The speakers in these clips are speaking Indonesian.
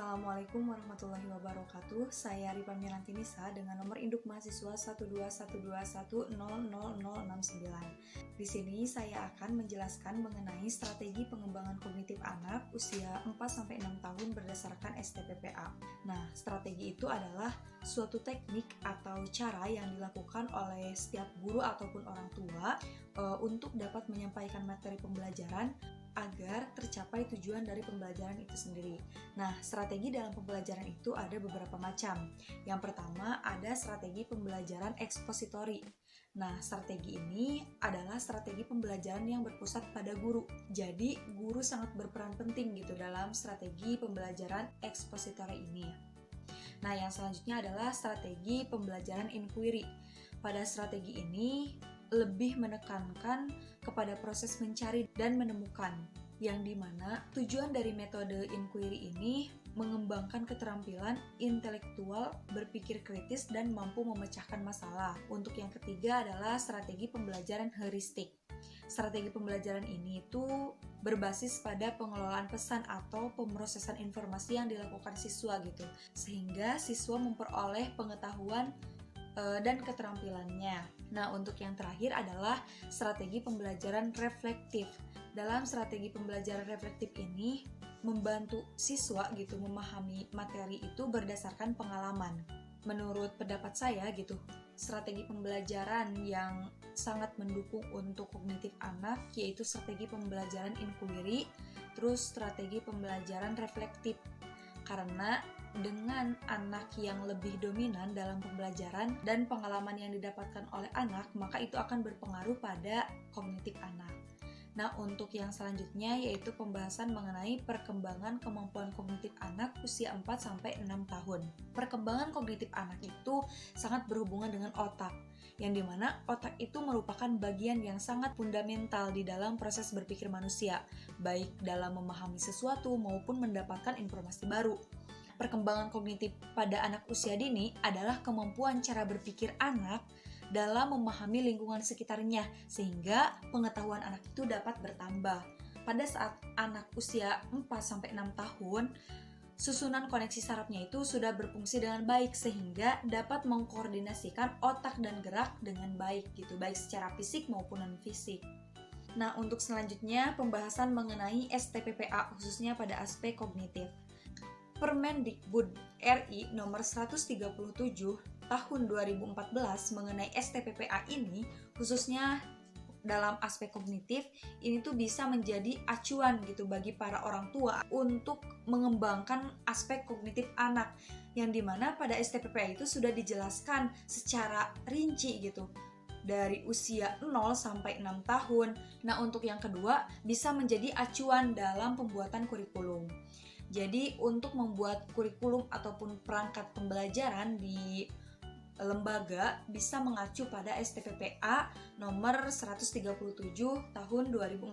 Assalamualaikum warahmatullahi wabarakatuh. Saya Ripa Mirantinisa dengan nomor induk mahasiswa 12121000069. Di sini saya akan menjelaskan mengenai strategi pengembangan kognitif anak usia 4-6 tahun berdasarkan STPPA. Nah, strategi itu adalah suatu teknik atau cara yang dilakukan oleh setiap guru ataupun orang tua untuk dapat menyampaikan materi pembelajaran agar tercapai tujuan dari pembelajaran itu sendiri. Nah, strategi dalam pembelajaran itu ada beberapa macam. Yang pertama, ada strategi pembelajaran ekspositori. Nah, strategi ini adalah strategi pembelajaran yang berpusat pada guru. Jadi, guru sangat berperan penting gitu dalam strategi pembelajaran ekspositori ini. Nah, yang selanjutnya adalah strategi pembelajaran inquiry. Pada strategi ini, lebih menekankan kepada proses mencari dan menemukan, yang dimana tujuan dari metode inquiry ini mengembangkan keterampilan intelektual, berpikir kritis, dan mampu memecahkan masalah. Untuk yang ketiga adalah strategi pembelajaran heuristik. Strategi pembelajaran ini itu berbasis pada pengelolaan pesan atau pemrosesan informasi yang dilakukan siswa gitu, sehingga siswa memperoleh pengetahuan dan keterampilannya. Nah, untuk yang terakhir adalah strategi pembelajaran reflektif. Dalam strategi pembelajaran reflektif ini membantu siswa gitu memahami materi itu berdasarkan pengalaman. Menurut pendapat saya gitu, strategi pembelajaran yang sangat mendukung untuk kognitif anak yaitu strategi pembelajaran inquiry, terus strategi pembelajaran reflektif. Karena dengan anak yang lebih dominan dalam pembelajaran dan pengalaman yang didapatkan oleh anak, maka itu akan berpengaruh pada kognitif anak. Nah, untuk yang selanjutnya yaitu pembahasan mengenai perkembangan kemampuan kognitif anak usia 4-6 tahun. Perkembangan kognitif anak itu sangat berhubungan dengan otak, yang dimana otak itu merupakan bagian yang sangat fundamental di dalam proses berpikir manusia, baik dalam memahami sesuatu maupun mendapatkan informasi baru. Perkembangan kognitif pada anak usia dini adalah kemampuan cara berpikir anak dalam memahami lingkungan sekitarnya, sehingga pengetahuan anak itu dapat bertambah. Pada saat anak usia 4-6 tahun, susunan koneksi sarafnya itu sudah berfungsi dengan baik, sehingga dapat mengkoordinasikan otak dan gerak dengan baik gitu, baik secara fisik maupun non-fisik. Nah, untuk selanjutnya pembahasan mengenai STPPA khususnya pada aspek kognitif. Permendikbud RI nomor 137 tahun 2014 mengenai STPPA ini, khususnya dalam aspek kognitif, ini tuh bisa menjadi acuan gitu bagi para orang tua untuk mengembangkan aspek kognitif anak, yang dimana pada STPPA itu sudah dijelaskan secara rinci gitu dari usia 0-6 tahun. Nah, untuk yang kedua bisa menjadi acuan dalam pembuatan kurikulum. Jadi untuk membuat kurikulum ataupun perangkat pembelajaran di lembaga bisa mengacu pada STPPA nomor 137 tahun 2014.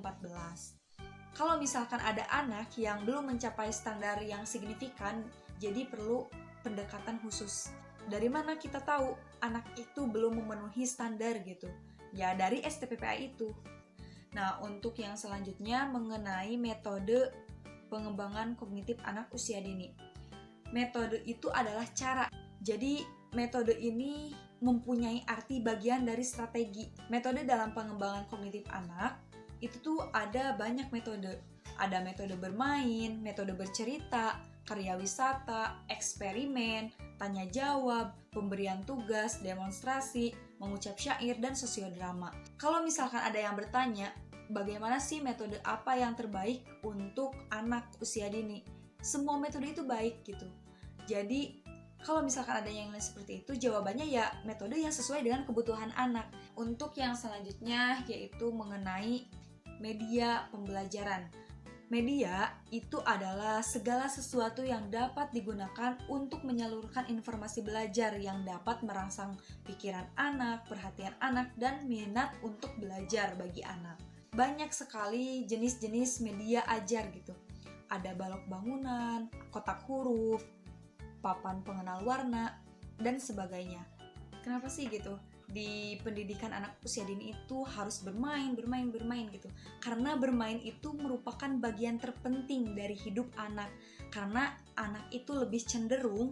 Kalau misalkan ada anak yang belum mencapai standar yang signifikan, jadi perlu pendekatan khusus. Dari mana kita tahu anak itu belum memenuhi standar gitu? Ya dari STPPA itu. Nah, untuk yang selanjutnya mengenai metode pengembangan kognitif anak usia dini. Metode itu adalah cara. Jadi, metode ini mempunyai arti bagian dari strategi. Metode dalam pengembangan kognitif anak itu tuh ada banyak metode. Ada metode bermain, metode bercerita, karya wisata, eksperimen, tanya jawab, pemberian tugas, demonstrasi, mengucap syair, dan sosiodrama. Kalau misalkan ada yang bertanya, bagaimana sih metode apa yang terbaik untuk anak usia dini? Semua metode itu baik gitu. Jadi kalau misalkan ada yang lain seperti itu, jawabannya ya metode yang sesuai dengan kebutuhan anak. Untuk yang selanjutnya yaitu mengenai media pembelajaran. Media itu adalah segala sesuatu yang dapat digunakan untuk menyalurkan informasi belajar yang dapat merangsang pikiran anak, perhatian anak, dan minat untuk belajar bagi anak. Banyak sekali jenis-jenis media ajar gitu. Ada balok bangunan, kotak huruf, papan pengenal warna, dan sebagainya. Kenapa sih gitu? di pendidikan anak usia dini itu harus bermain gitu. Karena bermain itu merupakan bagian terpenting dari hidup anak. Karena anak itu lebih cenderung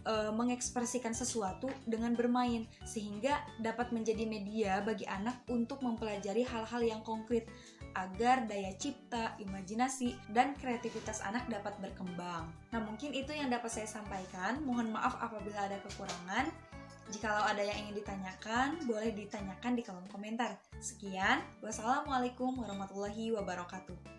mengekspresikan sesuatu dengan bermain, sehingga dapat menjadi media bagi anak untuk mempelajari hal-hal yang konkret agar daya cipta, imajinasi, dan kreativitas anak dapat berkembang. Nah, mungkin itu yang dapat saya sampaikan. Mohon maaf apabila ada kekurangan. Jikalau ada yang ingin ditanyakan, boleh ditanyakan di kolom komentar. Sekian, wassalamualaikum warahmatullahi wabarakatuh.